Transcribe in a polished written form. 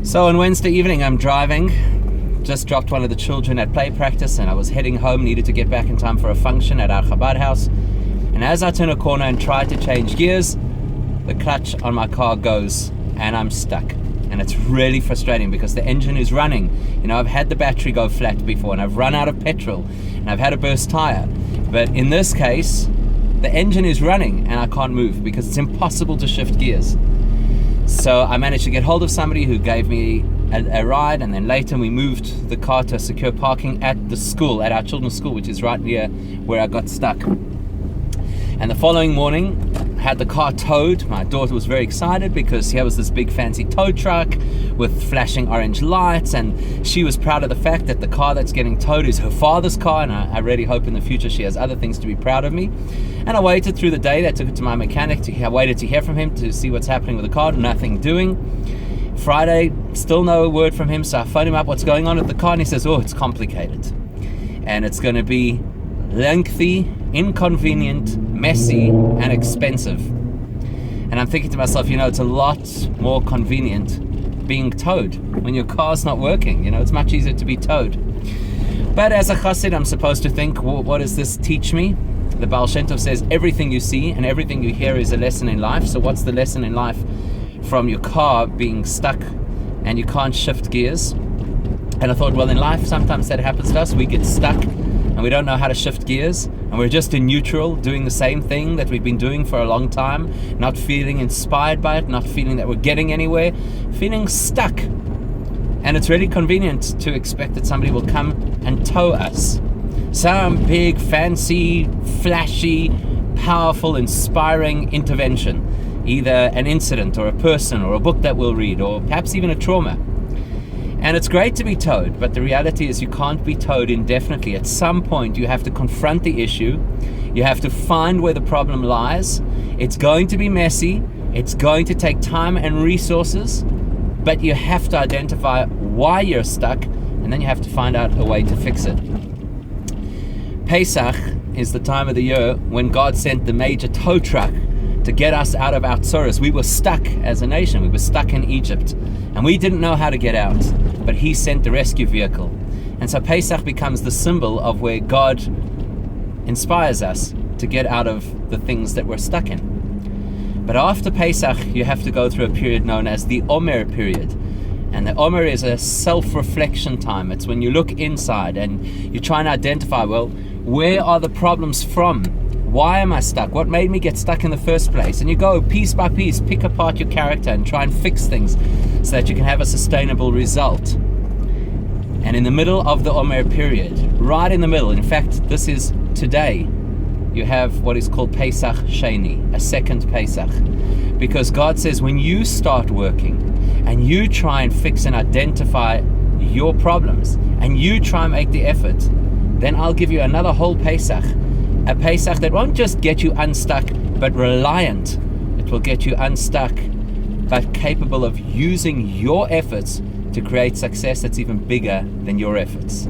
So on Wednesday evening, I'm driving, just dropped one of the children at play practice, and I was heading home, needed to get back in time for a function at our Chabad house. And as I turn a corner and try to change gears, the clutch on my car goes and I'm stuck. And it's really frustrating because the engine is running. You know, I've had the battery go flat before, and I've run out of petrol, and I've had a burst tire. But in this case, the engine is running and I can't move because it's impossible to shift gears. So I managed to get hold of somebody who gave me a ride, and then later we moved the car to a secure parking at the school, at our children's school, which is right near where I got stuck. And the following morning, had the car towed. My daughter was very excited because here was this big fancy tow truck with flashing orange lights, and she was proud of the fact that the car that's getting towed is her father's car, and I really hope in the future she has other things to be proud of me. And I waited through the day. I took it to my mechanic. I waited to hear from him to see what's happening with the car. Nothing doing. Friday, still no word from him, so I phoned him up, what's going on with the car, and he says, oh, it's complicated. And it's going to be lengthy, inconvenient, messy, and expensive. And I'm thinking to myself, it's a lot more convenient being towed when your car's not working. It's much easier to be towed. But as a chassid, I'm supposed to think, what does this teach me? The Baal Shem Tov says everything you see and everything you hear is a lesson in life. So what's the lesson in life from your car being stuck and you can't shift gears? And I thought, well, in life, sometimes that happens to us. We get stuck and we don't know how to shift gears, and we're just in neutral, doing the same thing that we've been doing for a long time, not feeling inspired by it, not feeling that we're getting anywhere, feeling stuck. And it's really convenient to expect that somebody will come and tow us. Some big, fancy, flashy, powerful, inspiring intervention. Either an incident or a person or a book that we'll read, or perhaps even a trauma. And it's great to be towed, but the reality is you can't be towed indefinitely. At some point, you have to confront the issue. You have to find where the problem lies. It's going to be messy. It's going to take time and resources, but you have to identify why you're stuck, and then you have to find out a way to fix it. Pesach is the time of the year when God sent the major tow truck to get us out of our tzoros. We were stuck as a nation. We were stuck in Egypt, and we didn't know how to get out, but He sent the rescue vehicle. And so Pesach becomes the symbol of where God inspires us to get out of the things that we're stuck in. But after Pesach, you have to go through a period known as the Omer period. And the Omer is a self-reflection time. It's when you look inside and you try and identify, well, where are the problems from? Why am I stuck? What made me get stuck in the first place? And you go piece by piece, pick apart your character and try and fix things so that you can have a sustainable result. And in the middle of the Omer period, right in the middle, in fact, this is today, you have what is called Pesach Sheini, a second Pesach. Because God says when you start working and you try and fix and identify your problems and you try and make the effort, then I'll give you another whole Pesach. A Pesach that won't just get you unstuck, but reliant. It will get you unstuck, but capable of using your efforts to create success that's even bigger than your efforts.